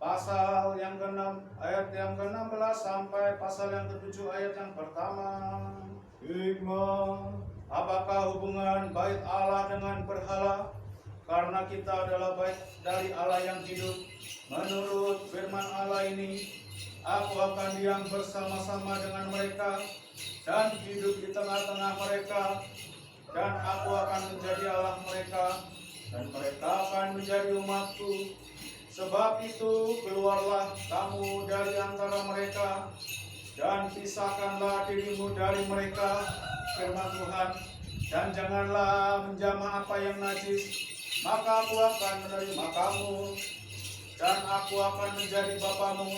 pasal yang ke-6 ayat yang ke-16 sampai pasal yang ke-7 ayat yang pertama. Hikmah. Apakah hubungan bait Allah dengan berhala? Karena kita adalah bait dari Allah yang hidup. Menurut firman Allah ini, aku akan diam bersama-sama dengan mereka dan hidup di tengah-tengah mereka, dan aku akan menjadi Allah mereka, dan mereka akan menjadi umatku. Sebab itu keluarlah kamu dari antara mereka, dan pisahkanlah dirimu dari mereka, firman Tuhan, dan janganlah menjamah apa yang najis, maka aku akan menerima kamu, dan aku akan menjadi bapamu,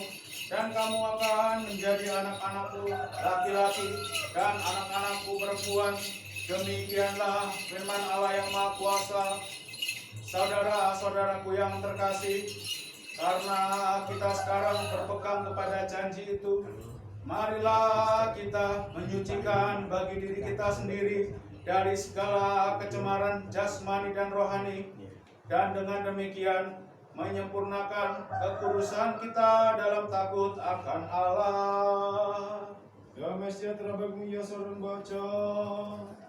dan kamu akan menjadi anak-anakku laki-laki dan anak-anakku perempuan. Demikianlah firman Allah yang Maha Kuasa. Saudara-saudaraku yang terkasih, karena kita sekarang berpegang kepada janji itu, marilah kita menyucikan bagi diri kita sendiri dari segala kecemaran jasmani dan rohani, dan dengan demikian menyempurnakan kekudusan kita dalam takut akan Allah. Damai sejahtera bagimu ya saudara baca.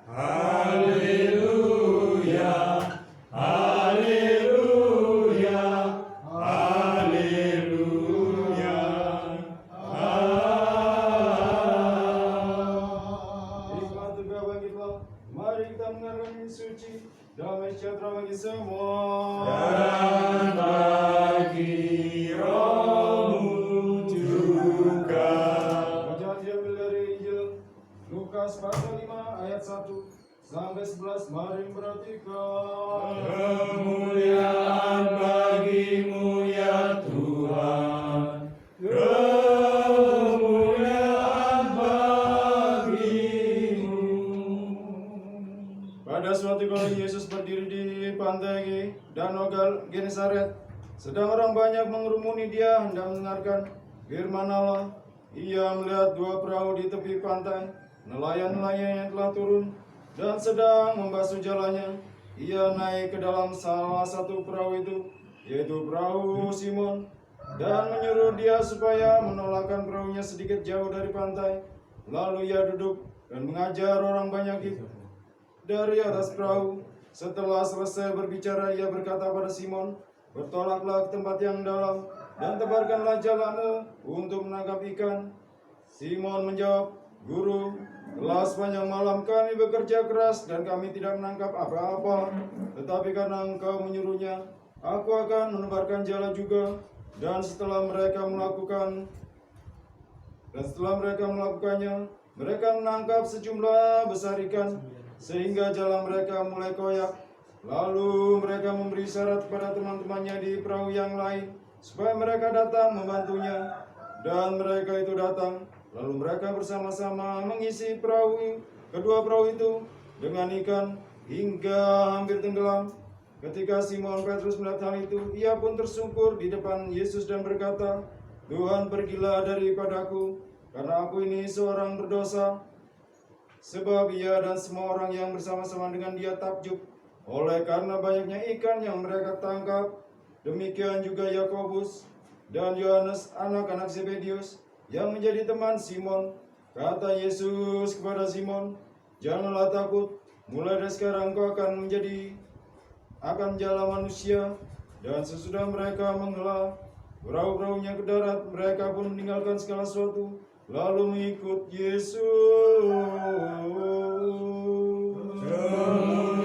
Haleluya, haleluya, haleluya. Hikmat juga bagi kita. Mari kita mendengarkan suci. Damai sejahtera bagi semua. Dan bagi rohmu juga. Bacaan diambil dari Injil Lukas pasal 5 ayat 1 sampai 11. Mari perhatikan. Kemuliaan bagimu ya Tuhan, kemuliaan bagimu. Pada suatu kali Yesus berdiri di pantai Danau Genesaret. Sedang orang banyak mengerumuni dia hendak mendengarkan firman Allah. Ia melihat dua perahu di tepi pantai. Nelayan-nelayan yang telah turun dan sedang membasuh jalannya. Ia naik ke dalam salah satu perahu itu, yaitu perahu Simon, dan menyuruh dia supaya menolakkan perahunya sedikit jauh dari pantai. Lalu ia duduk dan mengajar orang banyak itu dari atas perahu. Setelah selesai berbicara, ia berkata pada Simon, "Bertolaklah ke tempat yang dalam dan tebarkanlah jalanmu untuk menangkap ikan." Simon menjawab, "Guru, telah sepanjang malam kami bekerja keras dan kami tidak menangkap apa-apa. Tetapi karena engkau menyuruhnya, aku akan menebarkan jala juga." Dan setelah mereka melakukannya, mereka menangkap sejumlah besar ikan, sehingga jala mereka mulai koyak. Lalu mereka memberi syarat kepada teman-temannya di perahu yang lain, supaya mereka datang membantunya. Dan mereka itu datang. Lalu mereka bersama-sama mengisi kedua perahu itu dengan ikan hingga hampir tenggelam. Ketika Simon Petrus melihat hal itu, ia pun tersungkur di depan Yesus dan berkata, "Tuhan, pergilah daripadaku, karena aku ini seorang berdosa." Sebab ia dan semua orang yang bersama-sama dengan dia takjub oleh karena banyaknya ikan yang mereka tangkap. Demikian juga Yakobus dan Yohanes, anak-anak Zebedius, yang menjadi teman Simon. Kata Yesus kepada Simon, "Janganlah takut, mulai dari sekarang kau akan jala manusia." Dan sesudah mereka menghela perahu-perahunya ke darat, mereka pun meninggalkan segala sesuatu, lalu mengikut Yesus.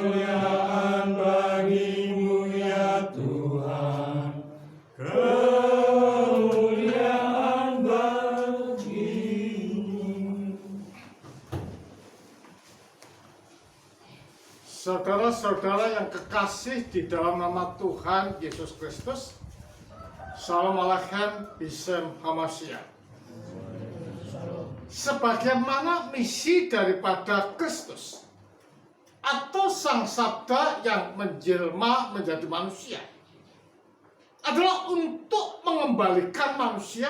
Kemuliaan bagimu ya Tuhan, kemuliaan bagimu. Saudara-saudara yang kekasih di dalam nama Tuhan Yesus Kristus, Shalom Aleichem Bishem Hamashiach. Sebagaimana misi daripada Kristus atau Sang Sabda yang menjelma menjadi manusia adalah untuk mengembalikan manusia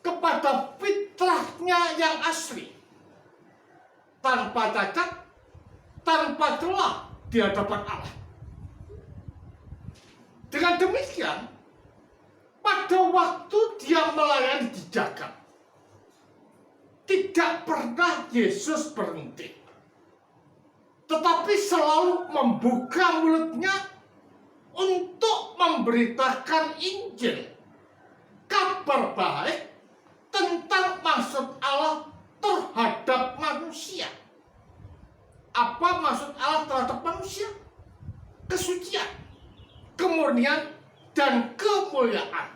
kepada fitrahnya yang asli, tanpa cacat, tanpa celah di hadapan Allah. Dengan demikian, pada pada waktu dia melayani di jagat, tidak pernah Yesus berhenti, tetapi selalu membuka mulutnya untuk memberitakan Injil, kabar baik tentang maksud Allah terhadap manusia. Apa maksud Allah terhadap manusia? Kesucian, kemurnian, dan kemuliaan.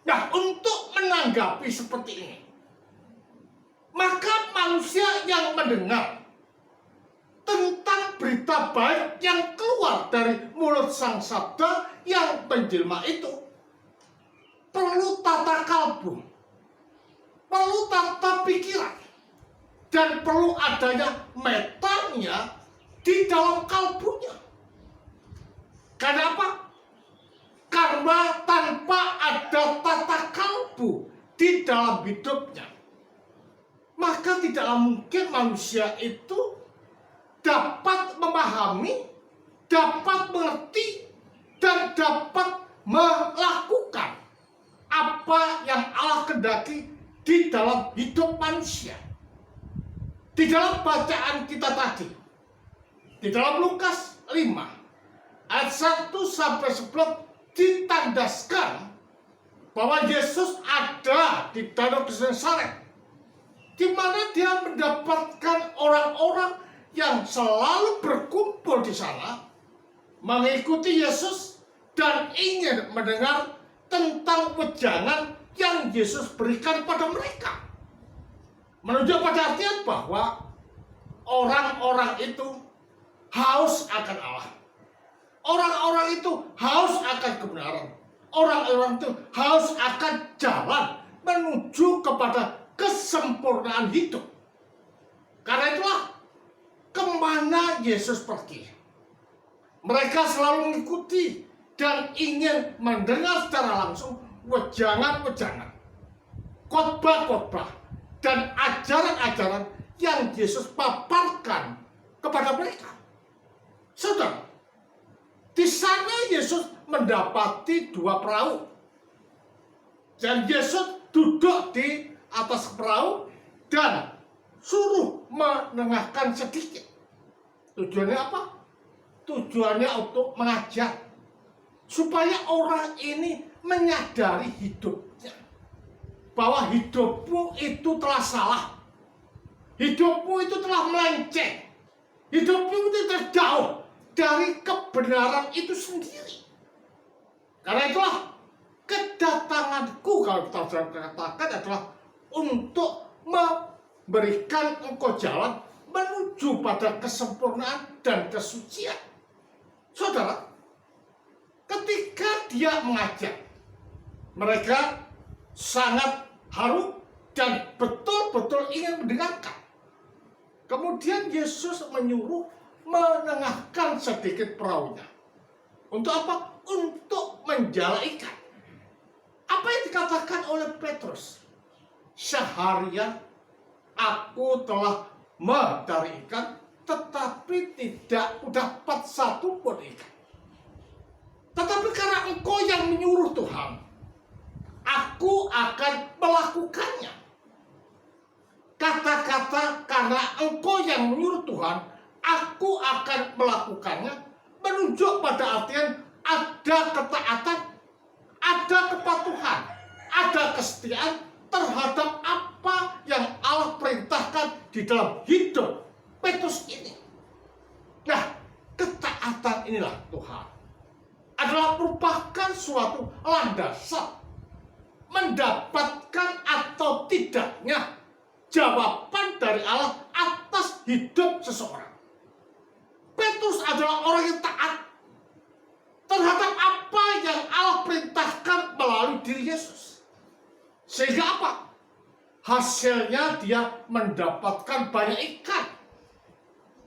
Nah, untuk menanggapi seperti ini, maka manusia yang mendengar tentang berita baik yang keluar dari mulut Sang Sabda yang menjelma itu perlu tata kalbu, perlu tata pikiran, dan perlu adanya metanya di dalam kalbunya. Karena apa? Karena tanpa ada tata kalbu di dalam hidupnya, maka tidaklah mungkin manusia itu dapat memahami, dapat mengerti, dan dapat melakukan apa yang Allah kehendaki di dalam hidup manusia. Di dalam bacaan kita tadi, di dalam Lukas 5 ayat 1 sampai 11 ditandaskan bahwa Yesus ada di Danau Genesaret, di mana dia mendapatkan orang-orang yang selalu berkumpul di sana, mengikuti Yesus dan ingin mendengar tentang wejangan yang Yesus berikan pada mereka. Menunjuk pada artian bahwa orang-orang itu haus akan Allah. Orang-orang itu haus akan kebenaran. Orang-orang itu haus akan jalan menuju kepada kesempurnaan hidup. Karena itulah kemana Yesus pergi, mereka selalu mengikuti dan ingin mendengar secara langsung wejangan-wejangan, khotbah-khotbah, dan ajaran-ajaran yang Yesus paparkan kepada mereka. Saudara, di sana Yesus mendapati 2 perahu. Dan Yesus duduk di atas perahu dan suruh menengahkan sedikit. Tujuannya apa? Tujuannya untuk mengajar, supaya orang ini menyadari hidupnya, bahwa hidupmu itu telah salah, hidupmu itu telah melenceng, hidupmu itu terjauh dari kebenaran itu sendiri. Karena itulah kedatanganku, kalau kita katakan, adalah untuk memberikan engkau jalan menuju pada kesempurnaan dan kesucian. Saudara, ketika dia mengajar, mereka sangat haru dan betul-betul ingin mendengarkan. Kemudian Yesus menyuruh menengahkan sedikit perahunya. Untuk apa? Untuk menjala ikan. Apa yang dikatakan oleh Petrus? Seharian aku telah mencari ikan, tetapi tidak dapat satu pun ikan. Tetapi karena engkau yang menyuruh Tuhan, aku akan melakukannya. Kata-kata karena engkau yang menyuruh Tuhan, aku akan melakukannya, menunjuk pada artian ada ketaatan, ada kepatuhan, ada kesetiaan terhadap apa yang Allah perintahkan di dalam hidup Petrus ini. Nah, ketaatan inilah Tuhan adalah merupakan suatu landasan mendapatkan atau tidaknya jawaban dari Allah atas hidup seseorang. Petrus adalah orang yang taat terhadap apa yang Allah perintahkan melalui diri Yesus. Sehingga apa? Hasilnya dia mendapatkan banyak ikan.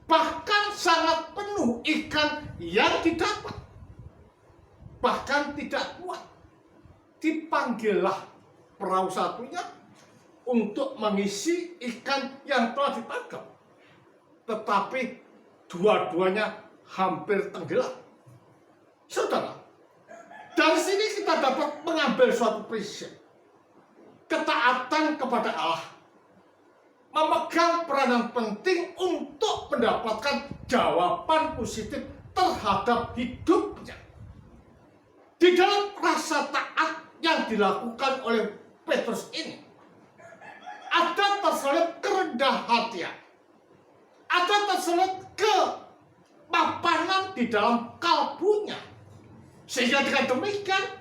Bahkan sangat penuh ikan yang didapat. Bahkan tidak muat. Dipanggillah perahu satunya untuk mengisi ikan yang telah ditangkap. Tetapi dua-duanya hampir tenggelam. Saudara, dari sini kita kita dapat mengambil suatu prinsip. Ketaatan kepada Allah memegang peranan penting untuk mendapatkan jawaban positif terhadap hidupnya. Di dalam rasa taat yang dilakukan oleh Petrus ini, ada terselip kerendahan hati, ada terselip kemapanan di dalam kalbunya, sehingga dengan demikian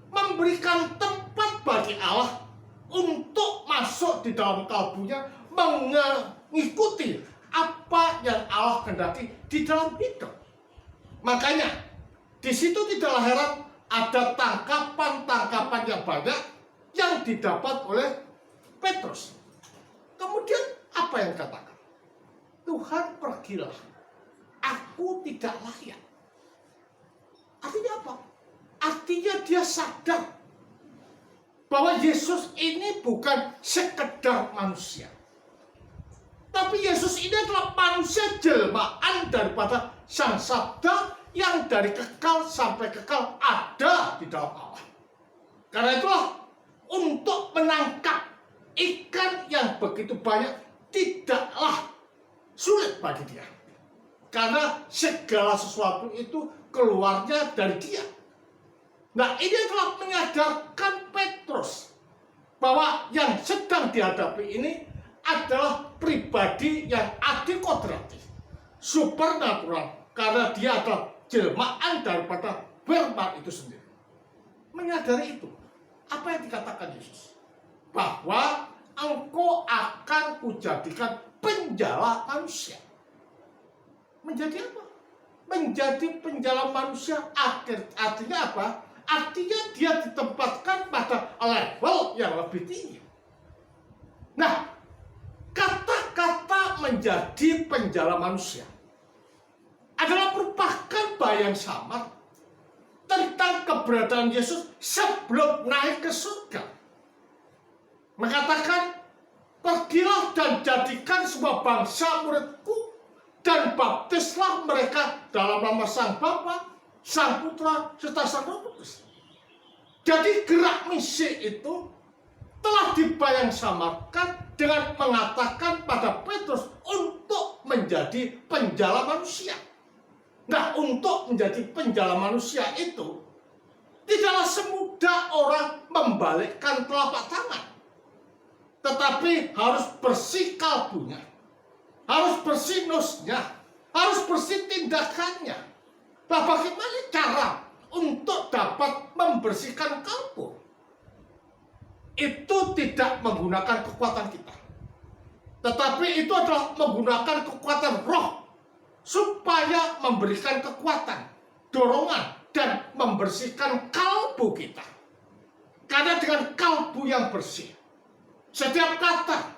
memberikan tempat bagi Allah untuk masuk di dalam kalbunya, mengikuti apa yang Allah kehendaki di dalam hidup. Makanya di situ tidaklah heran ada tangkapan-tangkapan yang banyak yang didapat oleh Petrus. Kemudian apa yang dikatakan? Tuhan, pergilah, aku tidak layak. Artinya apa? Artinya dia sadar bahwa Yesus ini bukan sekedar manusia, tapi Yesus ini adalah manusia jelmaan daripada Sang Sabda yang dari kekal sampai kekal ada di dalam Allah. Karena itulah untuk menangkap ikan yang begitu banyak tidaklah sulit bagi dia, karena segala sesuatu itu keluarnya dari dia. Nah, ini adalah menyadarkan Petrus bahwa yang sedang dihadapi ini adalah pribadi yang adikodratif, supernatural, karena dia adalah jelmaan daripada firman itu sendiri. Menyadari itu, apa yang dikatakan Yesus? Bahwa engkau akan kujadikan penjala manusia. Menjadi apa? Menjadi penjala manusia. Artinya apa? Artinya dia ditempatkan pada level yang lebih tinggi. Nah, kata-kata menjadi penjala manusia adalah merupakan bayang samar tentang keberadaan Yesus sebelum naik ke surga. Mengatakan, pergilah dan jadikan semua bangsa muridku, dan baptislah mereka dalam nama Sang Bapa, Sang Putra, serta Sang Roh Kudus. Jadi gerak misi itu telah dibayang samarkan dengan mengatakan pada Petrus untuk menjadi penjala manusia. Nah, untuk menjadi penjala manusia itu tidaklah semudah orang membalikkan telapak tangan, tetapi harus bersih kalbunya, harus bersih nusnya, harus bersih tindakannya. Nah, bagaimana cara untuk dapat membersihkan kalbu? Itu tidak menggunakan kekuatan kita, tetapi itu adalah menggunakan kekuatan roh, supaya memberikan kekuatan, dorongan, dan membersihkan kalbu kita. Karena dengan kalbu yang bersih, setiap kata,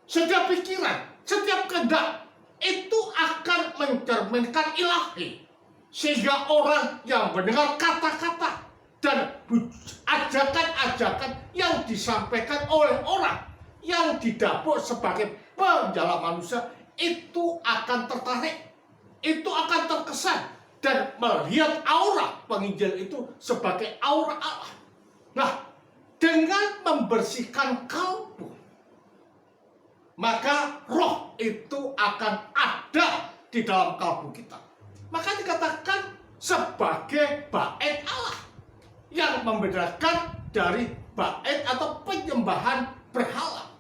setiap pikiran, setiap kehendak itu akan mencerminkan ilahi, sehingga orang yang mendengar kata-kata dan ajakan-ajakan yang disampaikan oleh orang yang didapuk sebagai penjala manusia itu akan tertarik, itu akan terkesan dan melihat aura penginjil itu sebagai aura Allah. Nah, dengan membersihkan kalbu, maka roh itu akan ada di dalam kalbu kita. Maka dikatakan sebagai bait Allah, yang membedakan dari bait atau penyembahan berhala.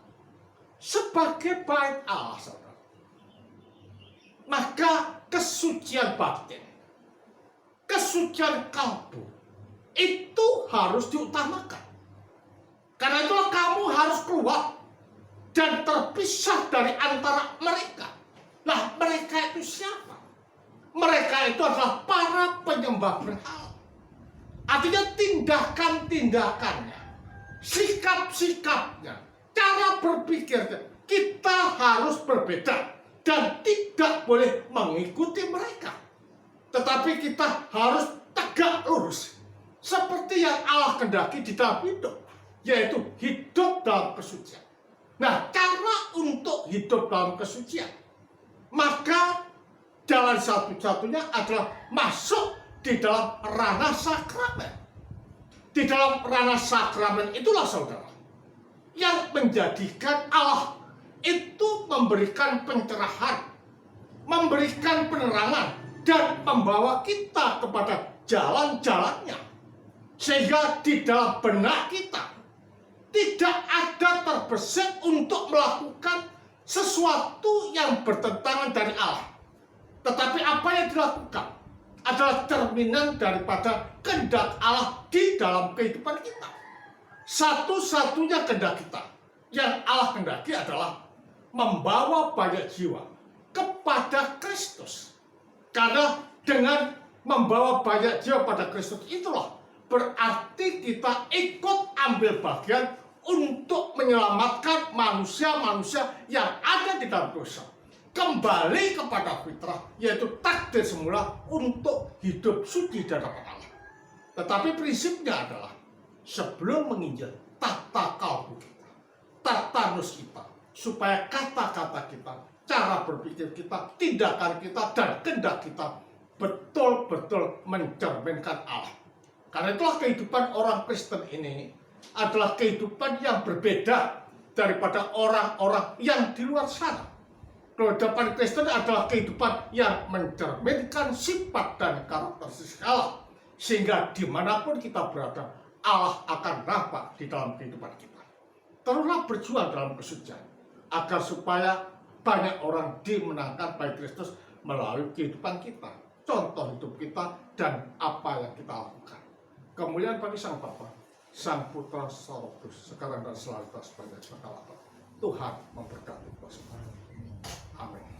Sebagai bait Allah, saudara, maka kesucian batin, kesucian kalbu itu harus diutamakan. Karena itulah kamu harus keluar dan terpisah dari antara mereka. Nah, mereka itu siapa? Mereka itu adalah para penyembah berhala. Artinya tindakan-tindakannya, sikap-sikapnya, cara berpikirnya, kita harus berbeda dan tidak boleh mengikuti mereka. Tetapi kita harus tegak lurus, seperti yang Allah kehendaki di dalam hidup, yaitu hidup dalam kesucian. Nah, cara untuk hidup dalam kesucian, maka jalan satu-satunya adalah masuk di dalam ranah sakramen. di dalam ranah sakramen itulah saudara, yang menjadikan Allah itu memberikan pencerahan, memberikan penerangan, dan membawa kita kepada jalan-jalannya. Sehingga di dalam benak kita tidak ada terbesit untuk melakukan sesuatu yang bertentangan dari Allah. Tetapi apa yang dilakukan adalah cerminan daripada kehendak Allah di dalam kehidupan kita. Satu-satunya kehendak kita yang Allah kehendaki adalah membawa banyak jiwa kepada Kristus. Karena dengan membawa banyak jiwa pada Kristus itulah berarti kita ikut ambil bagian untuk menyelamatkan manusia-manusia yang ada di dalam dosa kembali kepada fitrah, yaitu takdir semula untuk hidup suci di hadapan Allah. Tetapi prinsipnya adalah sebelum menginjil, tata kalbu kita, tata nus kita, supaya kata-kata kita, cara berpikir kita, tindakan kita, dan kehendak kita betul-betul mencerminkan Allah. Karena itulah kehidupan orang Kristen ini adalah kehidupan yang berbeda daripada orang-orang yang di luar sana. Kehidupan Kristen adalah kehidupan yang mencerminkan sifat dan karakteristik Allah. Sehingga dimanapun kita berada, Allah akan nampak di dalam kehidupan kita. Teruslah berjuang dalam kesucian, agar supaya banyak orang dimenangkan baik Kristus melalui kehidupan kita, contoh hidup kita, dan apa yang kita lakukan. Kemuliaan bagi Sang Bapa, Sang Putra, Sang Roh Kudus, sekarang dan selalu sebagai segala. Tuhan memberkati kita semua. Amin.